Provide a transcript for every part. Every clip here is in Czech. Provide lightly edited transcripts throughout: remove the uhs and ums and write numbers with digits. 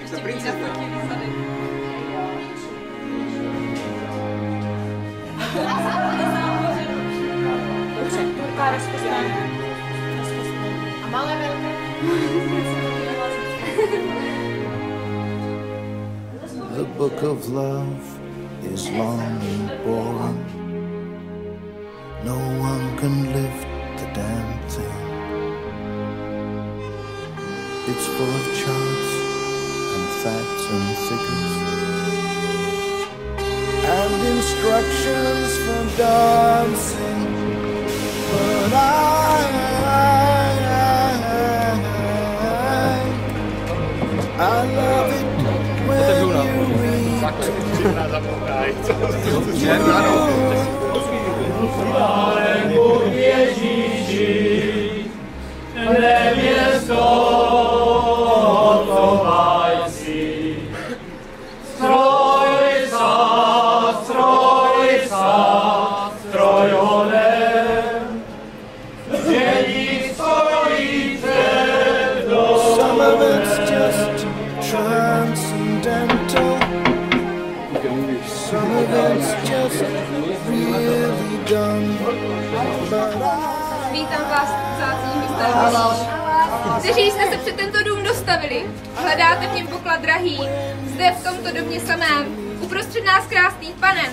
Ještě princezna. Dobře, kurka rozkostná. A malé velké. The book of love is long and boring. No one can lift the damn thing. It's full of charts and facts and figures and instructions for dancing. But I love it when you read some of it's just transcendental. Some of it's just really done. Vítám vás, vzácní hosté, kteří jste se před tento dům dostavili. Hledáte v něm poklad drahý. Zde v tomto domě samém, uprostřed nás krásný panen,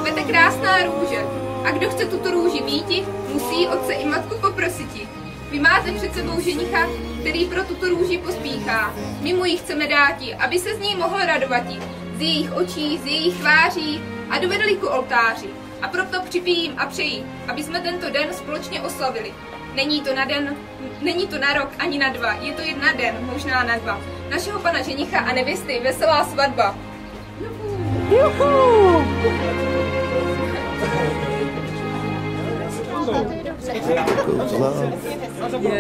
kvete krásná růže. A kdo chce tuto růži míti, musí otce i matku poprositi. Vy máte před sebou ženicha, který pro tuto růži pospíchá. My mu ji chceme dáti, aby se z ní mohl radovati. Z jejich očí, z jejich tváří a dovedli ku oltáři. A proto připijím a přeji, aby jsme tento den společně oslavili. Není to na den, není to na rok ani na dva, je to jen na den, možná na dva. Našeho pana ženicha a nevěsty veselá svatba. Juhu!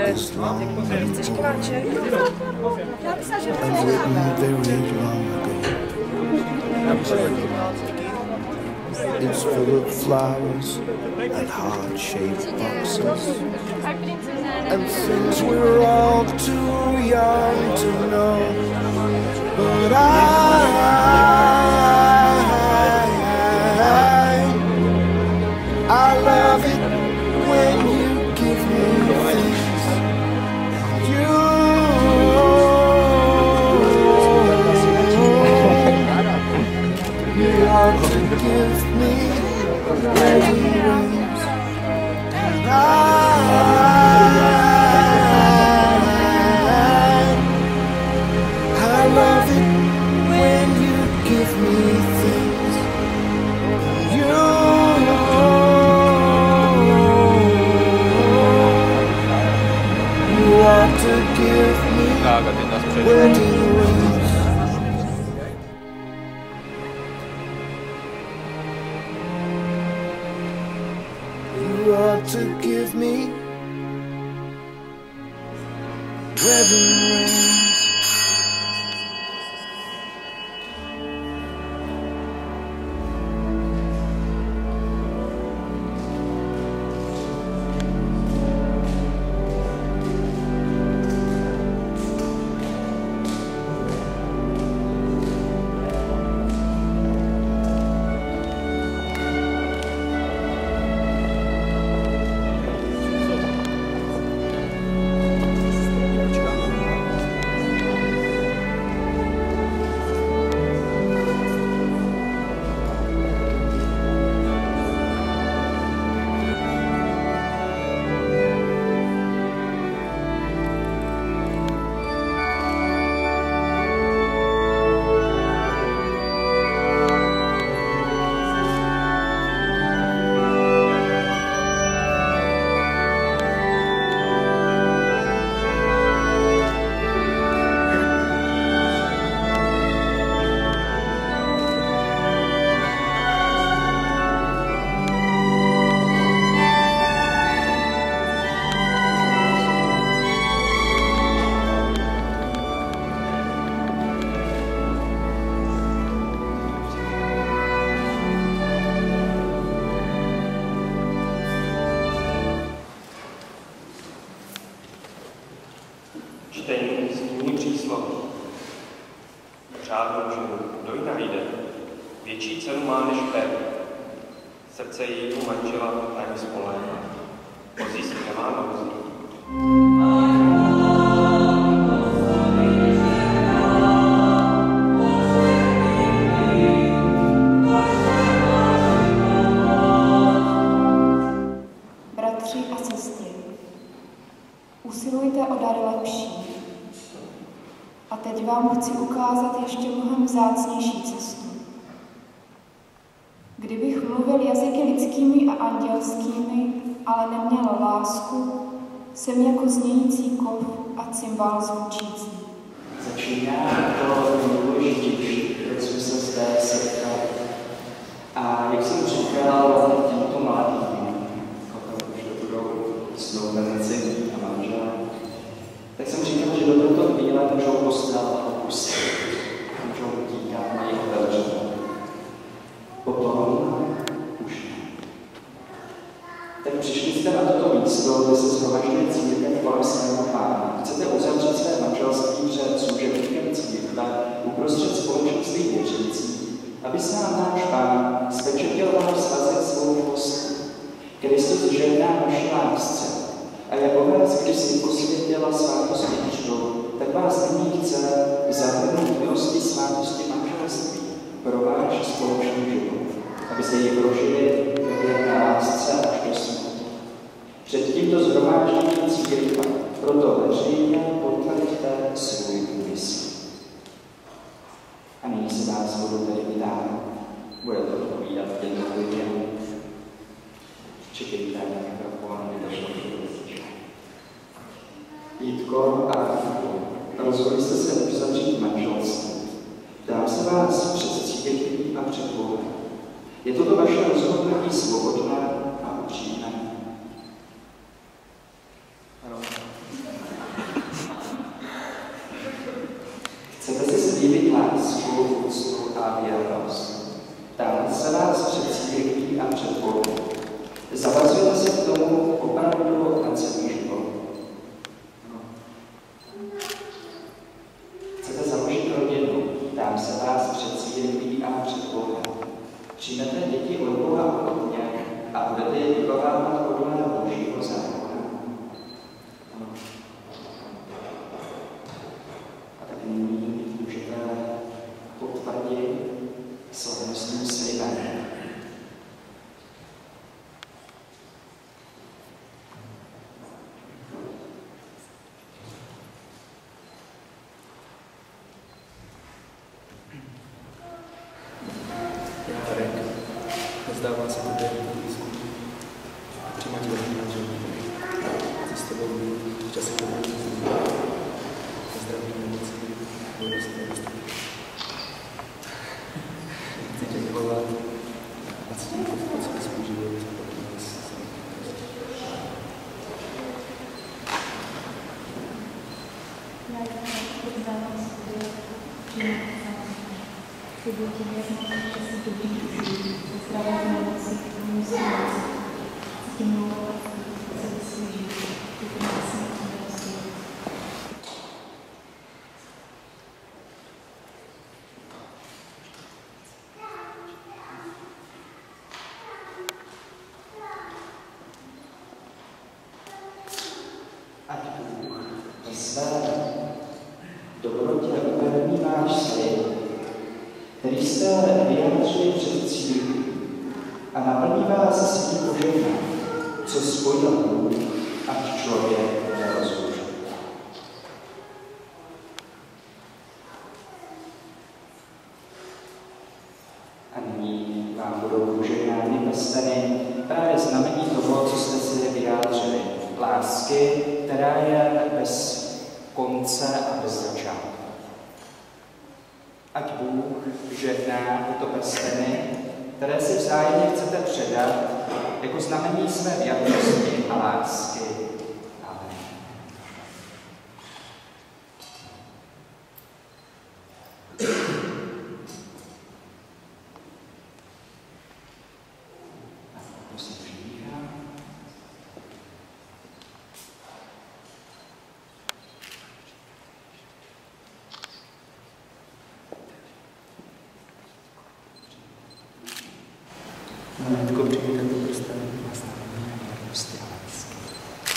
Is long and written very long ago. It's full of flowers and heart-shaped boxes and things we're all too young to know. But I love it when you give me things. You ought to give me wedding rings. And I love it when you give me things. You ought to give me wedding rings. You ought to give me wedding rings. Větší cenu má než krev. Srdce jejího manžela na ní spoléhá. O zisk nemá nouzi. Bratři a sestry, usilujte o dar lepší. A teď vám chci ukázat ještě mnohem vzácnější cestu. Kdybych mluvil jazyky lidskými a andělskými, ale neměl lásku, jsem jako znějící kov a cymbál zvučící. Začíná to nejdůležitější, proč jsme se zde setkali. A jak jsem říkal těmto mladým, už to budou snoubenci a manželé, tak jsem říkal, že do této chvíle můžou postávat a pustit. Můžou utíkat, mají otevřené. Potom už ne. Tak přišli jste na toto místo, kde se shromažďuje církev kolem svého Pána. Chcete uzavřít své manželství před služebníkem církve uprostřed společenství věřící, aby se nám náš Pán spečetil váš svazek svou milostí. Kristus žehná naši lásce. A jako vás kdysi posvětila svátost věčnou, tak vás nyní chce zahrnout milosti svátosti manželství pro váš společný život, abyste ji prožili ve věrné lásce až do smrti. Před tímto shromážděním církve proto veřejně potvrďte svůj úmysl. A nyní se vás budu tedy vydávat. Bude to odpovídat jednotlivě. Čekejte na mikrofon, aby došlo k Jítko a Rafiko, rozhodli jste se uzavřít manželství. Dám se vás před církví a před Bohem. Je toto vaše rozhodnutí svobodné a upřímné? Chcete si slíbit lásku, úctu a věrnost? Dám se vás před církví a před Bohem. Zavazujete se k tomu opravdu na celý život. Chcete založit rodinu, dám se vás před církví a před Bohem. Přijmete děti od Boha hodně a budete je vychovávat podle Božího zákona. A tak nyní můžete potvrdit slavnostním slibem. Nezdává se to během blízku. Přijímání velký manželí. Chci s tebou v čase pomoci zlům. Zdraví nemocí, milost a dostupy. Chci tě milovat a cítím tě v podstatě svůj život pro nás samotný. Slibuji ti věrnost, že si dobrý duší, zdravé nemoci, musí vás. Cítím milovat celý svůj život, ty krásné andělství. Ať Bůh ve své dobrotě upevní váš slib, který jste vyjádřili před církví a naplní vás svým požehnáním, co spojil Bůh, ať člověk nerozlučí. A nyní vám budou požehnány prsteny právě znamení toho, co jste si vyjádřili. Lásky, která je bez konce a bez začátku. Ať Bůh žehná tyto prsteny, které si vzájemně chcete předat jako znamení své věrnosti a lásky. Amen. Prosím, přidýchám. Pamětko, přijmi tento prsten.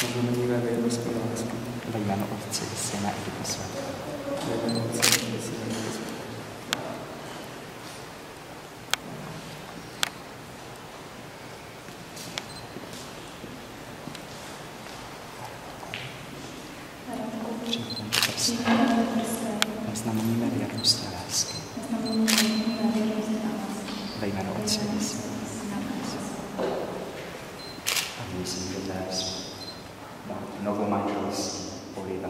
Na znamení věrnosti a lásky. Ve jménu Otce, Syna i Ducha Svatého. Ve jménu Otce, Syna i Ducha Svatého. Přijmi tento prsten. Na znamení věrnosti a lásky. Ve jménu Otce, Syna i Ducha Svatého. A myslím, že dnes novou manželství Olive.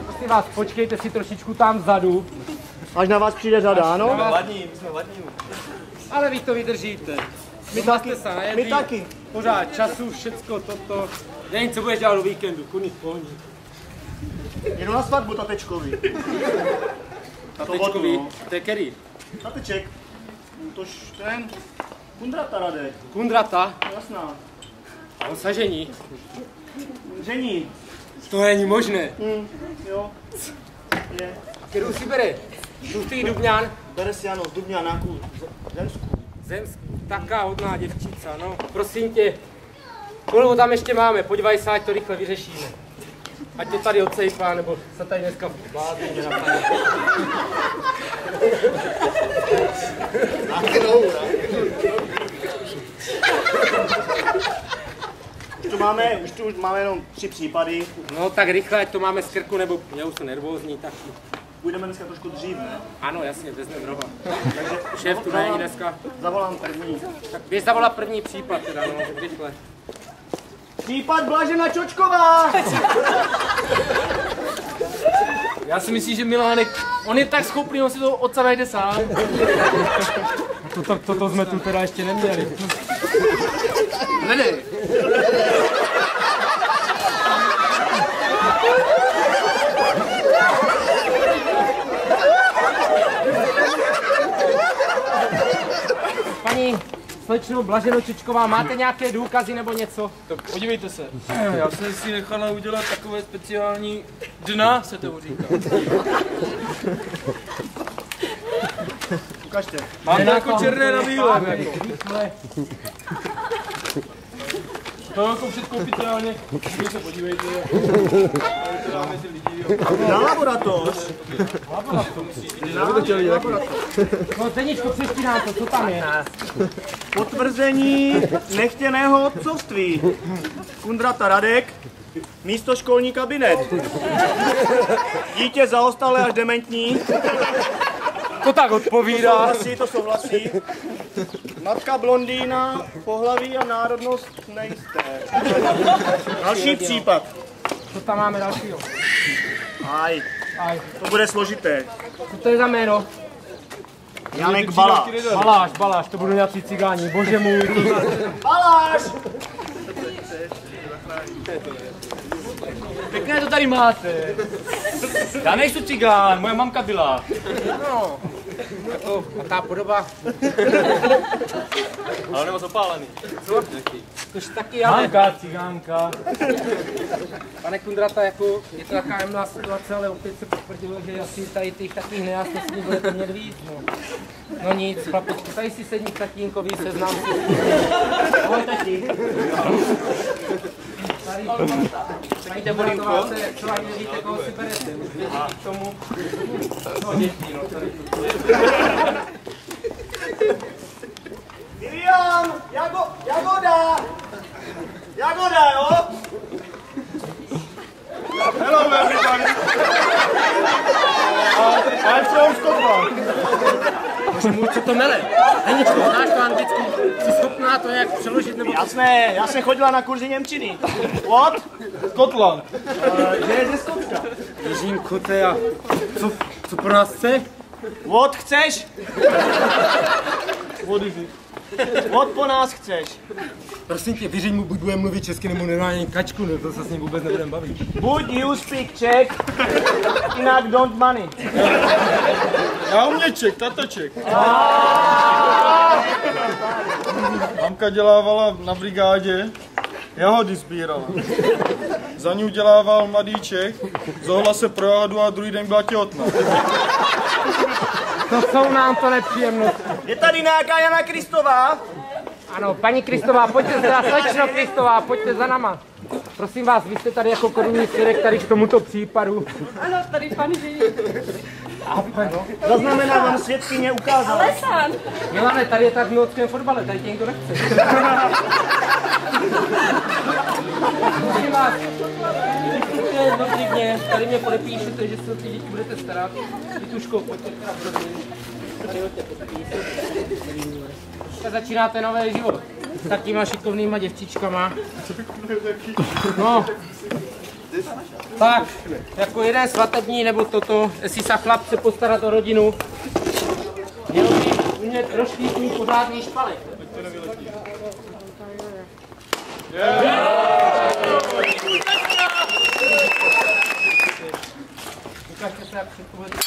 Prosím vás, počkejte si trošičku tam vzadu. Až na vás přijde řada, ano? My jsme ladní. Ale vy to vydržíte. My taky, se najedli. My taky. Pořád času, všecko toto. Nevím, co budeš dělat do víkendu, kudy pohni. Jedu na svatbu tatečkovi. Tatečkovi? To je který? Tateček. Tož ten Kundrata Radek. Kundrata? Jasná. A on se žení? Žení. To není možné. Jo. Je. Kterou si bere? Tlustý Dubňan? Bere si ano, z Dubňanáku. Zemskou. Zemskou. Taká hodná děvčica, no. Prosím tě. Kolik tam ještě máme? Podívej se, ať to rychle vyřešíme. Ať to tady odsejpá, nebo se tady dneska blázní nenapadne. Už máme jenom 3 případy. No tak rychle, ať to máme z krku, nebo já už jsem nervózní, tak... Půjdeme dneska trošku dřív, ne? Ano, jasně, vezmeme roha. Takže šéf tu není dneska. Zavolám první. Tak běž zavolat první případ teda, no, rychle. Případ Blažena Čočková! Já si myslím, že Milánek, on je tak schopný, on si to otca najde sám. Toto jsme tu teda ještě neměli. Ne. Paní slečno Blaženo Čučková, máte nějaké důkazy nebo něco? Tak podívejte se. Já jsem si nechala udělat takové speciální dna, se to říká. Ukažte. Mám to jako černé na bílém. To jako předkoupitelně. Vy se podívejte. Na laboratoř. No Zdeníčko, přečti nám to, co tam je? Potvrzení nechtěného otcovství. Kundrata Radek, místo školní kabinet. Dítě zaostalé až dementní. To tak odpovídá. To souhlasí. Matka blondýna, pohlaví a národnost nejisté. Další případ. Co tam máme dalšího? Aj. To bude složité. Co to je za jméno? Janek Baláš. Baláš, to budou nějací cigáni, bože můj. Baláš! Pěkné to tady máte. Já nejsem cigán, moje mamka byla. No, jako, a ta podoba. Ale nebo zapálený. Co? Tož taky já. Mamka, cigánka. Pane Kundrata, jako je to taková jemná situace, ale opět se potvrdilo, že asi tady těch takových nejasností budete mít víc. No nic, chlapičku, tady si sedí k tatínkovi, seznám si. Ahoj tati. Paní Kundratová, co ani nevíte, koho si berete. K tomu, no dětí, no tady. Vivian, Jagoda, jo? Hello, everybody. I'm from Scotland. Bože můj, co to mele? Heničko, znáš to anglicky? Jsi schopná to nějak přeložit nebo... Jasné, já jsem chodila na kurzy němčiny. What? Scotland. Že je ze Skotka. Ježínko, to je a... Co pro nás chce? What chceš? What is it? What po nás chceš? Prosím tě, vyřiď mu, buď bude mluvit česky nebo normálně kačku, no to se s ním vůbec nebudeme bavit. Buď you speak Czech, jinak don't money. Já umě Čech, tato Čech. Mamka dělávala na brigádě, jahody sbírala. Za ní dělával mladý Čech, zohla se pro jahadu a druhý den byla těhotná. To jsou nám to nepříjemnosti. Je tady nějaká Jana Kristová? Ano, paní Kristová, pojďte za slečno Kristová, pojďte za nama. Prosím vás, vy jste tady jako korunní svědek tady k tomuto případu. Ano, tady pan Žení. Zaznamenávám, svědkyně ukázala. Alesan. Milane, tady je tak v nockém fotbale, tady tě nikdo nechce. Prosím vás, jednotlivně, tady mě podepíšete, že se o ty děti budete starat. Vituško, pojďte teda tady o tě podepíšete. Začínáte nový život s takýma šikovnýma děvčičkama. No, tak, jako jeden svatební nebo toto, jestli se chlap chce postarat o rodinu, měl by umět rozštípnit pořádný špalek. Ukažte se, jak předpovědět.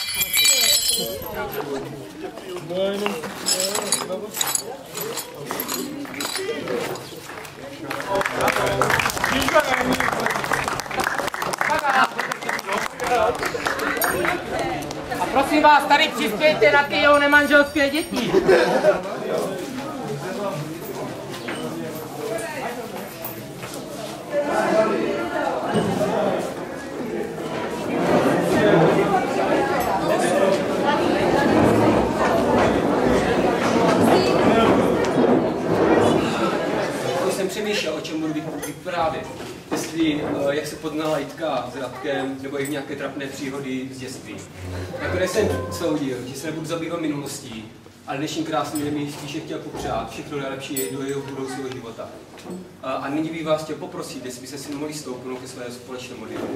A prosím vás, tady přispějte na ty jeho nemanželské děti. Jsem přemýšlel, o čem budu vyprávět. Jestli, jak se poznala Jitka s Radkem, nebo i nějaké trapné příhody z dětství. Nakonec jsem soudil, že se nebudu zabývat minulostí, ale dnešním krásným dnem mi spíše chtěl popřát všechno nejlepší do jeho budoucího života. A nyní bych vás chtěl poprosit, jestli byste si mohli stoupnout ke svému společnému modelu.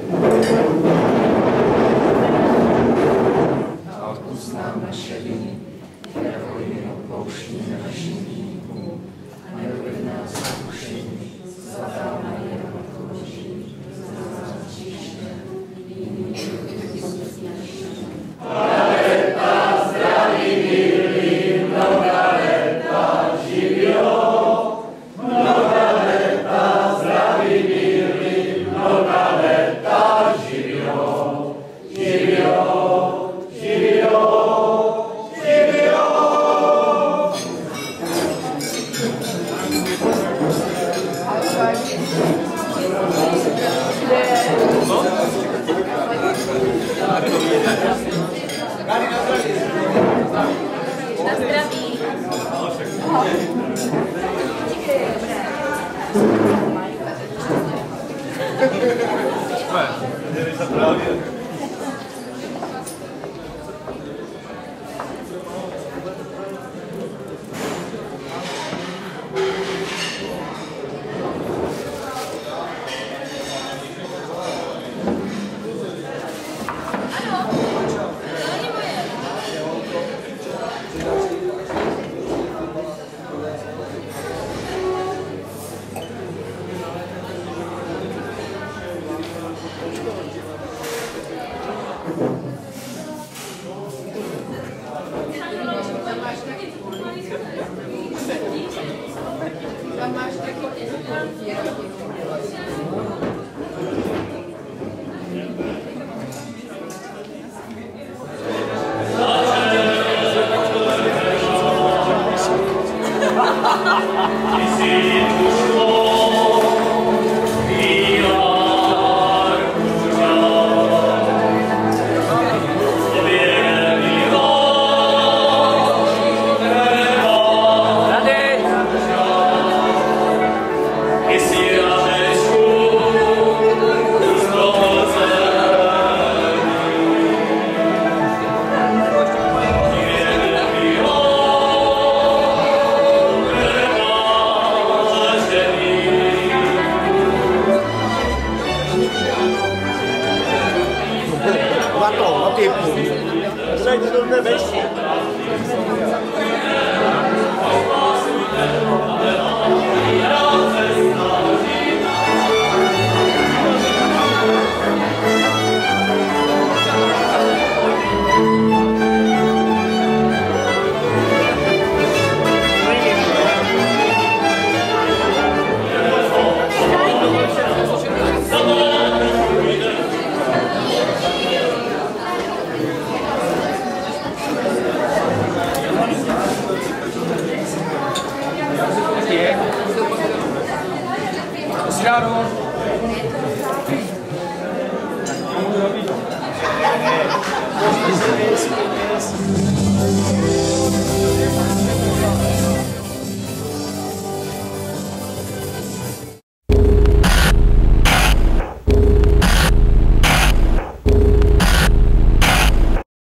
Rádo.